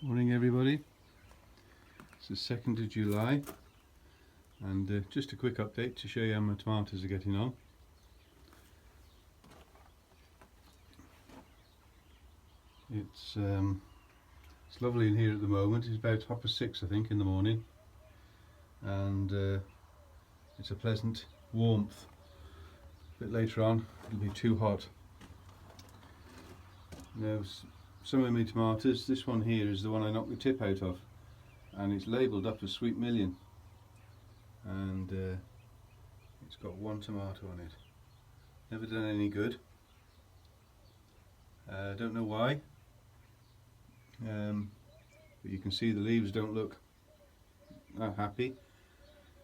Morning everybody, it's the 2nd of July and just a quick update to show you how my tomatoes are getting on. It's lovely in here at the moment. It's about 6:30 I think in the morning, and it's a pleasant warmth. A bit later on it'll be too hot. Now some of my tomatoes, this one here is the one I knocked the tip out of, and it's labelled up as Sweet Million, and it's got one tomato on it. Never done any good. Don't know why, but you can see the leaves don't look that happy.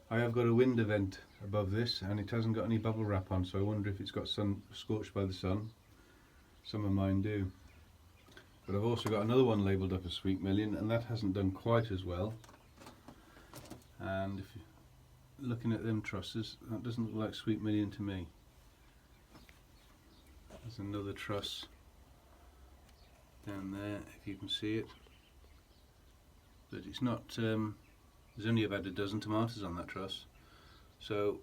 I have got a window vent above this and it hasn't got any bubble wrap on, so I wonder if it's got scorched by the sun. Some of mine do. But I've also got another one labelled up as Sweet Million, and that hasn't done quite as well. And if you're looking at them trusses, that doesn't look like Sweet Million to me. There's another truss down there, if you can see it. But it's not, there's only about a dozen tomatoes on that truss. So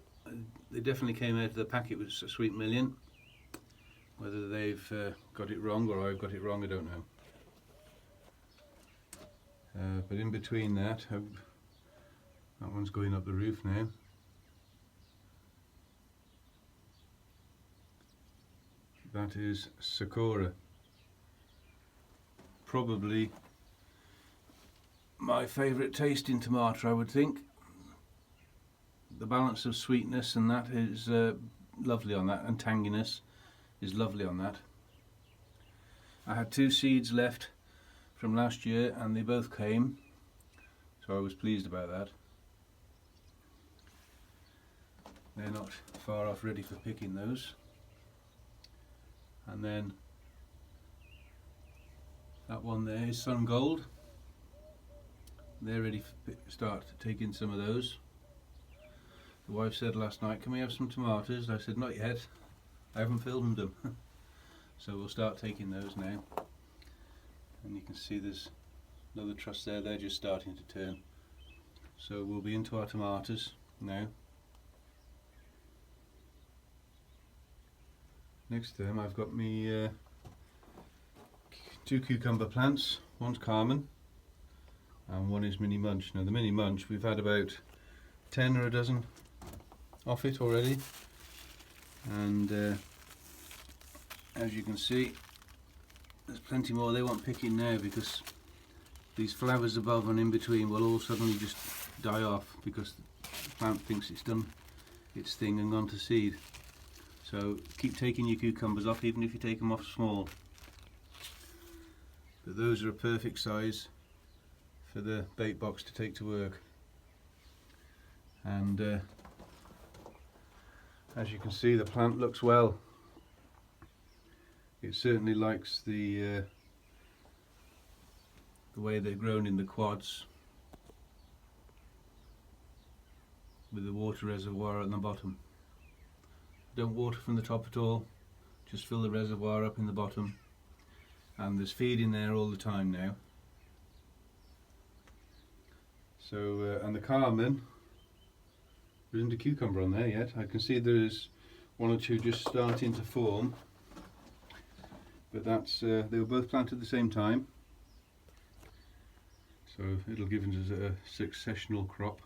they definitely came out of the packet with Sweet Million. Whether they've got it wrong or I've got it wrong, I don't know. But in between that one's going up the roof now. That is Sakura. Probably my favourite tasting tomato, I would think. The balance of sweetness and that is lovely on that, and tanginess is lovely on that. I had 2 seeds left from last year and they both came, so I was pleased about that. They're not far off ready for picking those. And then that one there is Sun Gold. They're ready to start taking some of those. The wife said last night, can we have some tomatoes? I said not yet, I haven't filmed them. So we'll start taking those now. And you can see there's another truss there, they're just starting to turn. So we'll be into our tomatoes now. Next to them I've got me 2 cucumber plants. One's Carmen and one is Mini Munch. Now the Mini Munch, we've had about 10 or a dozen off it already, and as you can see there's plenty more. They won't pick in now because these flowers above and in between will all suddenly just die off because the plant thinks it's done its thing and gone to seed. So keep taking your cucumbers off, even if you take them off small. But those are a perfect size for the bait box to take to work. And as you can see, the plant looks well. It certainly likes the way they're grown in the quads, with the water reservoir at the bottom. Don't water from the top at all, just fill the reservoir up in the bottom, and there's feed in there all the time now. So and the Carmen, there isn't a cucumber on there yet. I can see there's 1 or 2 just starting to form, but that's they were both planted at the same time, so it'll give us a successional crop.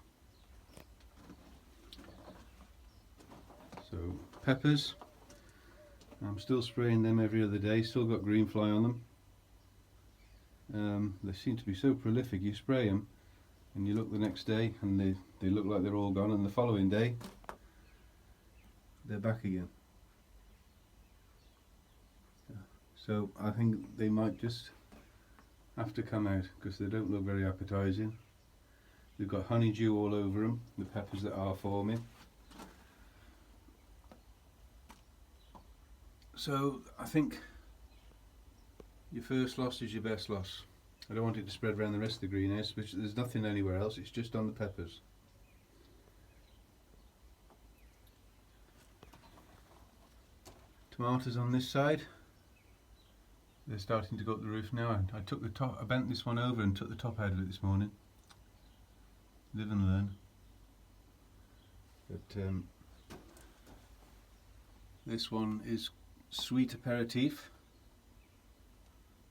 So peppers, I'm still spraying them every other day, still got green fly on them. They seem to be so prolific. You spray them and you look the next day and they look like they're all gone, and the following day they're back again. So I think they might just have to come out because they don't look very appetizing. They've got honeydew all over them, the peppers that are forming. So I think your first loss is your best loss. I don't want it to spread around the rest of the greenhouse, which there's nothing anywhere else, it's just on the peppers. Tomatoes on this side. they're starting to go up the roof now. I took the top, I bent this one over and took the top out of it this morning. Live and learn. But this one is sweet aperitif.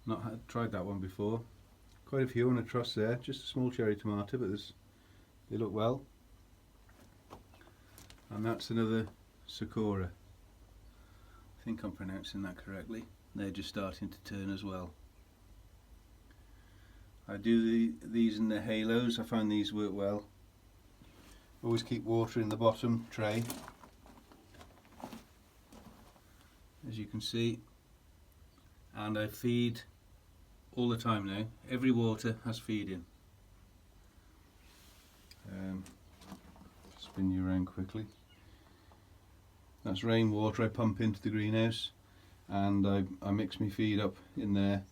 Not tried that one before. Quite a few on a truss there. Just a small cherry tomato, but they look well. And that's another Sakura. I think I'm pronouncing that correctly. They're just starting to turn as well. I do these in the halos. I find these work well. Always keep water in the bottom tray, as you can see, and I feed all the time now. Every water has feed in. Spin you around quickly. That's rainwater I pump into the greenhouse, and I mix my feed up in there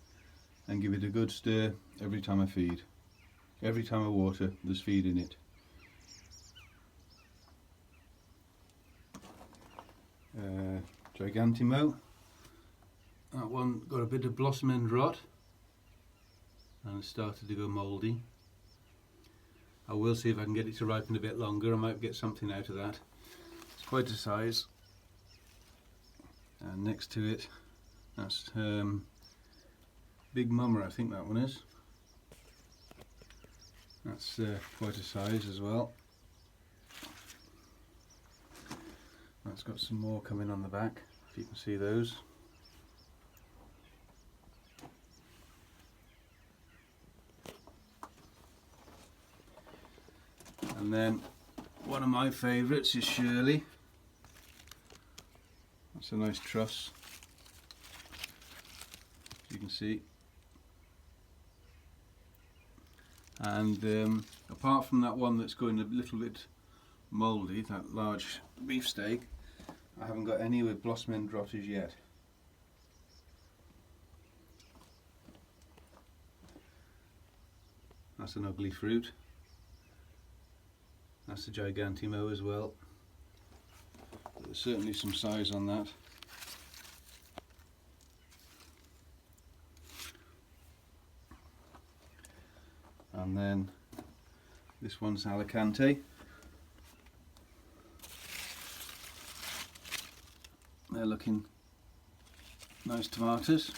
and give it a good stir every time I feed. Every time I water, there's feed in it. Gigantimo. That one got a bit of blossom end rot and it started to go mouldy. I will see if I can get it to ripen a bit longer. I might get something out of that. It's quite a size. And next to it, that's Big Mummer, I think that one is. That's quite a size as well. That's got some more coming on the back, if you can see those. And then one of my favourites is Shirley. That's a nice truss, as you can see. And apart from that one that's going a little bit mouldy, that large beefsteak, I haven't got any with blossom end rot as yet. That's an ugly fruit. That's the Gigantimo as well. But there's certainly some size on that. And then this one's Alicante. They're looking nice tomatoes.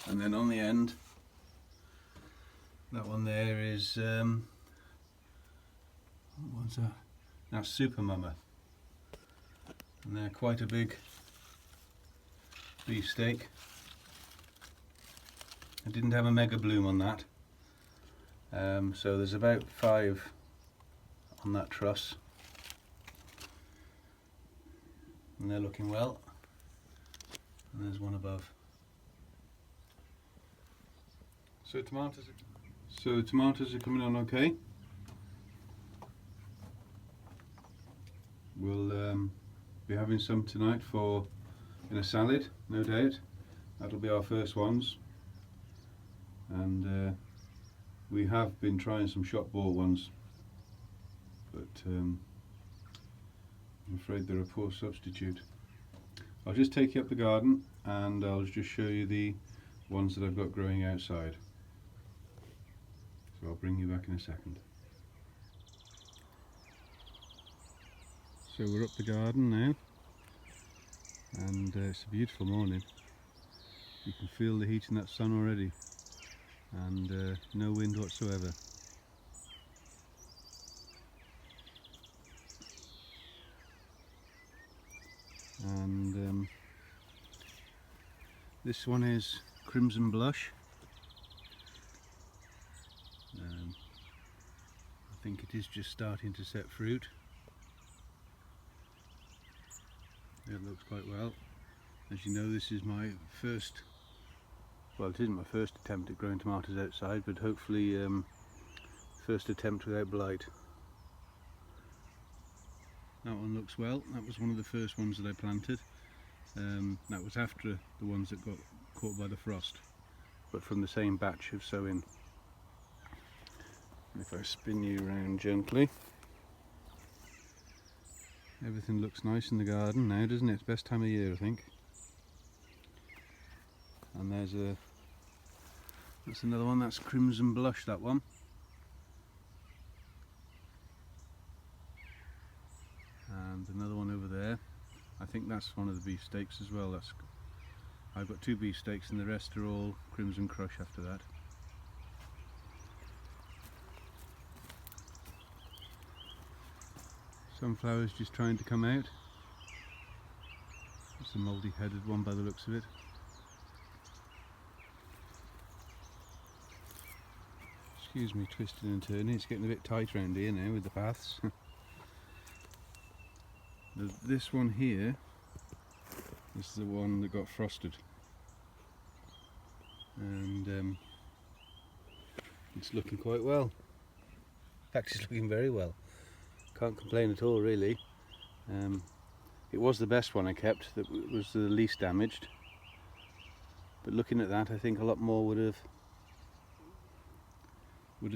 And then on the end, that one there is what's that? Now Super Mummer. And they're quite a big beefsteak. I didn't have a mega bloom on that, so there's about 5 on that truss, and they're looking well. And there's one above. So tomatoes are coming on okay. We'll be having some tonight in a salad, no doubt. That'll be our first ones. And we have been trying some shop bought ones, but I'm afraid they're a poor substitute. I'll just take you up the garden and I'll just show you the ones that I've got growing outside. So I'll bring you back in a second. So we're up the garden now, and it's a beautiful morning. You can feel the heat in that sun already, and no wind whatsoever. And this one is Crimson Blush. I think it is just starting to set fruit. It looks quite well. As you know, this is my first, well, it isn't my first attempt at growing tomatoes outside, but hopefully first attempt without blight. That one looks well. That was one of the first ones that I planted. That was after the ones that got caught by the frost, but from the same batch of sowing. If I spin you around gently, everything looks nice in the garden now, doesn't it? It's best time of year, I think. And that's another one, that's Crimson Blush, that one. And another one over there, I think that's one of the beefsteaks as well. I've got 2 beefsteaks and the rest are all Crimson Crush after that. Sunflowers just trying to come out. It's a multi-headed one by the looks of it. Excuse me twisting and turning, it's getting a bit tight around here now with the paths. This one here, this is the one that got frosted, and it's looking quite well. In fact, it's looking very well. Can't complain at all, really. It was the best one I kept, that was the least damaged, but looking at that, I think a lot more would have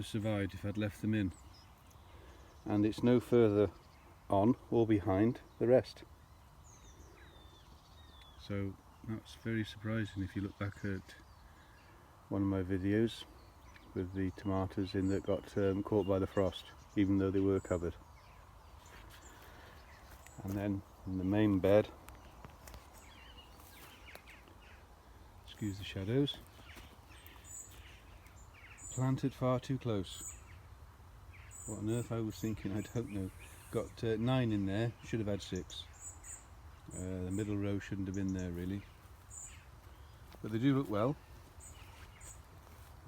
survived if I'd left them in. And it's no further on or behind the rest, so that's very surprising if you look back at one of my videos with the tomatoes in that got caught by the frost, even though they were covered. And then in the main bed, excuse the shadows, planted far too close. What on earth I was thinking, I don't know. Got 9 in there, should have had 6. The middle row shouldn't have been there really, but they do look well.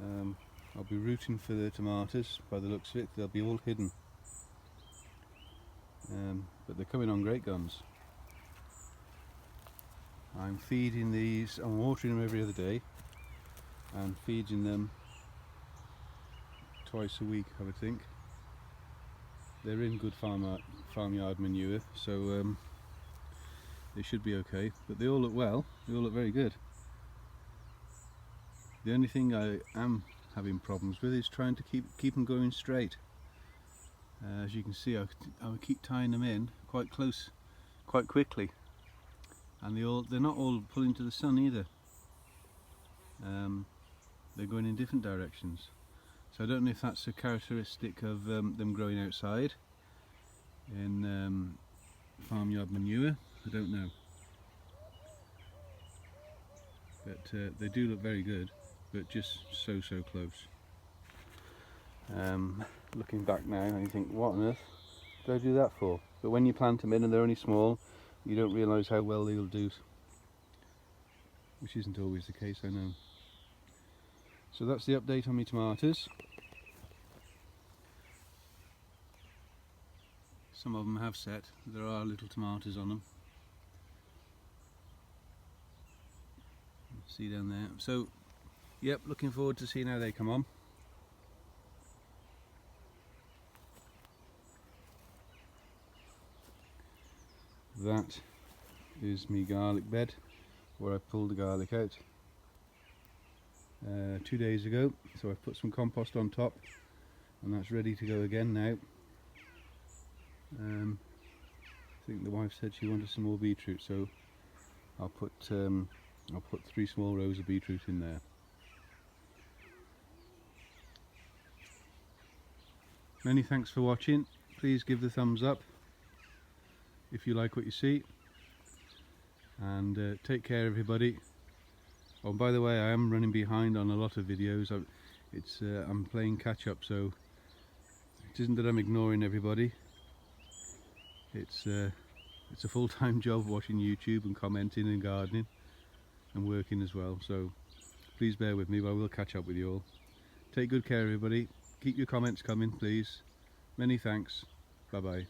I'll be rooting for the tomatoes by the looks of it. They'll be all hidden, but they're coming on great guns. I'm feeding these, I'm watering them every other day and feeding them twice a week, I would think. They're in good farmyard manure, so they should be okay, but they all look well, they all look very good. The only thing I am having problems with is trying to keep them going straight. As you can see, I keep tying them in quite close, quite quickly, and they're not all pulling to the sun either. They're going in different directions. So I don't know if that's a characteristic of them growing outside in farmyard manure, I don't know. But they do look very good, but just so close. Looking back now, you think, what on earth did I do that for? But when you plant them in and they're only small, you don't realise how well they'll do, which isn't always the case, I know. So that's the update on my tomatoes. Some of them have set, there are little tomatoes on them. See down there. So, yep, looking forward to seeing how they come on. That is my garlic bed where I pulled the garlic out 2 days ago, so I've put some compost on top and that's ready to go again now. I think the wife said she wanted some more beetroot, so I'll put 3 small rows of beetroot in there. Many thanks for watching. Please give the thumbs up if you like what you see, and take care everybody. Oh, by the way, I am running behind on a lot of videos. I'm playing catch up, so it isn't that I'm ignoring everybody. It's a full-time job watching YouTube and commenting and gardening and working as well, so please bear with me, but I will catch up with you all. Take good care everybody. Keep your comments coming, please. Many thanks. Bye bye.